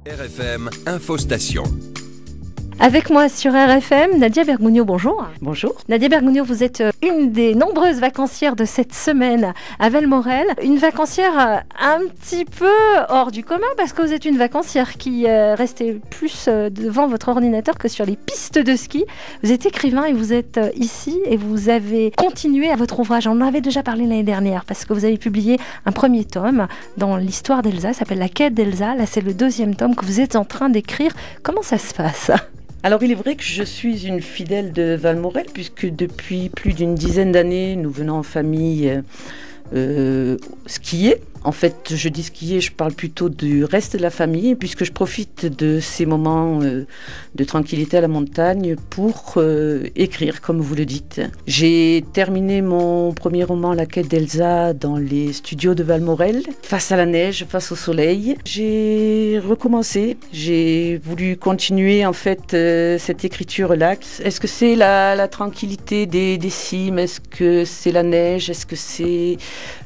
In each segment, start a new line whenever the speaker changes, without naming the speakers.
RFM Info Station.
Avec moi sur RFM, Nadia Bergogneau, bonjour.
Bonjour.
Nadia Bergogneau, vous êtes une des nombreuses vacancières de cette semaine à Valmorel. Une vacancière un petit peu hors du commun parce que vous êtes une vacancière qui restait plus devant votre ordinateur que sur les pistes de ski. Vous êtes écrivain et vous êtes ici et vous avez continué à votre ouvrage. On en avait déjà parlé l'année dernière parce que vous avez publié un premier tome dans l'histoire d'Elsa, ça s'appelle La quête d'Elsa. Là, c'est le deuxième tome que vous êtes en train d'écrire. Comment ça se passe ?
Alors il est vrai que je suis une fidèle de Valmorel puisque depuis plus d'une dizaine d'années, nous venons en famille skier. En fait, je dis skier, je parle plutôt du reste de la famille, puisque je profite de ces moments de tranquillité à la montagne pour écrire, comme vous le dites. J'ai terminé mon premier roman, La quête d'Elsa, dans les studios de Valmorel, face à la neige, face au soleil. J'ai recommencé, j'ai voulu continuer en fait cette écriture-là. Est-ce que c'est la tranquillité des cimes? Est-ce que c'est la neige? Est-ce que c'est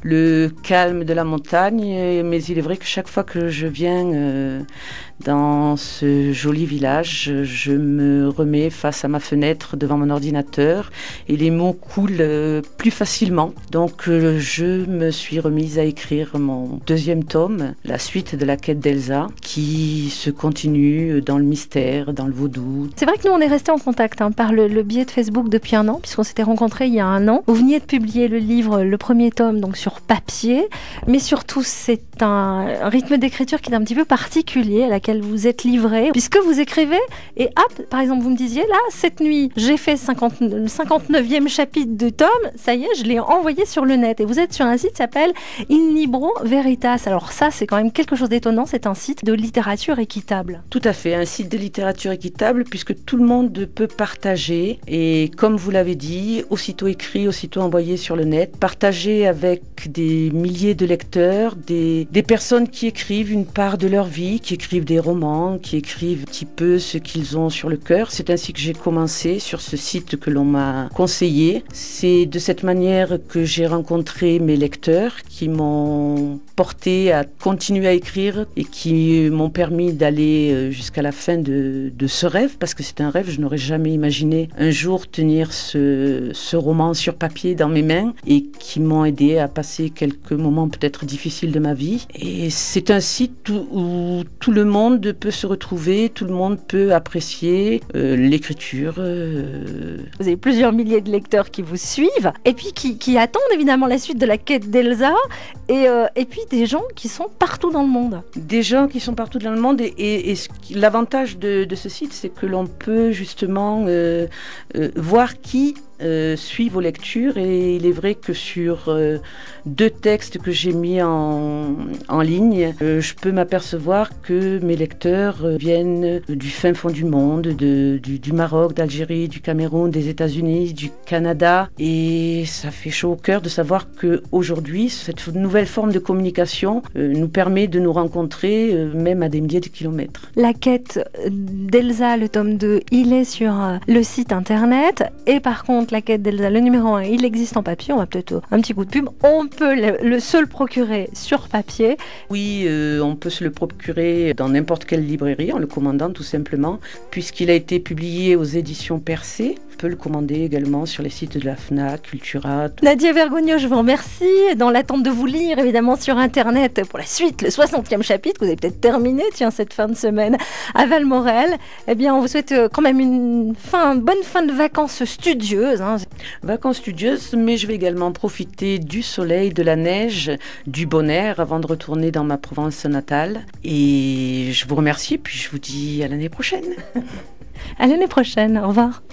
le calme de la montagne? Mais il est vrai que chaque fois que je viens dans ce joli village, je me remets face à ma fenêtre devant mon ordinateur et les mots coulent plus facilement. Donc je me suis remise à écrire mon deuxième tome, la suite de La quête d'Elsa, qui se continue dans le mystère, dans le vaudou.
C'est vrai que nous on est restés en contact par le biais de Facebook depuis un an, puisqu'on s'était rencontrés il y a un an. Vous veniez de publier le livre, le premier tome, donc sur papier, mais surtout c'est un rythme d'écriture qui est un petit peu particulier à laquelle vous êtes livré, puisque vous écrivez et hop, par exemple vous me disiez là, cette nuit j'ai fait le 59e chapitre de tome, ça y est, je l'ai envoyé sur le net et vous êtes sur un site qui s'appelle In Libro Veritas. Alors ça c'est quand même quelque chose d'étonnant, c'est un site de littérature équitable.
Tout à fait, un site de littérature équitable puisque tout le monde peut partager et comme vous l'avez dit, aussitôt écrit, aussitôt envoyé sur le net, partager avec des milliers de lecteurs, des personnes qui écrivent une part de leur vie, qui écrivent des romans, qui écrivent un petit peu ce qu'ils ont sur le cœur. C'est ainsi que j'ai commencé sur ce site que l'on m'a conseillé. C'est de cette manière que j'ai rencontré mes lecteurs qui m'ont porté à continuer à écrire et qui m'ont permis d'aller jusqu'à la fin de ce rêve, parce que c'est un rêve, je n'aurais jamais imaginé un jour tenir ce roman sur papier dans mes mains et qui m'ont aidé à passer quelques moments peut-être difficiles de ma vie. Et c'est un site où tout le monde peut se retrouver, tout le monde peut apprécier l'écriture.
Vous avez plusieurs milliers de lecteurs qui vous suivent et puis qui attendent évidemment la suite de La quête d'Elsa et puis des gens qui sont partout dans le monde.
Des gens qui sont partout dans le monde et l'avantage de ce site, c'est que l'on peut justement voir qui suit vos lectures et il est vrai que sur 2 textes que j'ai mis en ligne, je peux m'apercevoir que mes lecteurs viennent du fin fond du monde, du Maroc, d'Algérie, du Cameroun, des États-Unis, du Canada et ça fait chaud au cœur de savoir qu'aujourd'hui cette nouvelle forme de communication nous permet de nous rencontrer même à des milliers de kilomètres.
La quête d'Elsa, le tome 2, il est sur le site internet et par contre La quête d'Elsa, le numéro 1, il existe en papier. On va peut-être un petit coup de pub. On peut se le procurer sur papier.
Oui, on peut se le procurer dans n'importe quelle librairie en le commandant tout simplement, puisqu'il a été publié aux éditions Percé. On peut le commander également sur les sites de la Fnac, Cultura.
Nadia Bergogneau, je vous remercie. Dans l'attente de vous lire, évidemment, sur Internet, pour la suite, le 60e chapitre, que vous avez peut-être terminé, cette fin de semaine à Valmorel. Eh bien, on vous souhaite quand même une bonne fin de vacances studieuses.
Vacances studieuses, mais je vais également profiter du soleil, de la neige, du bon air avant de retourner dans ma Provence natale. Et je vous remercie, puis je vous dis à l'année prochaine.
À l'année prochaine, au revoir.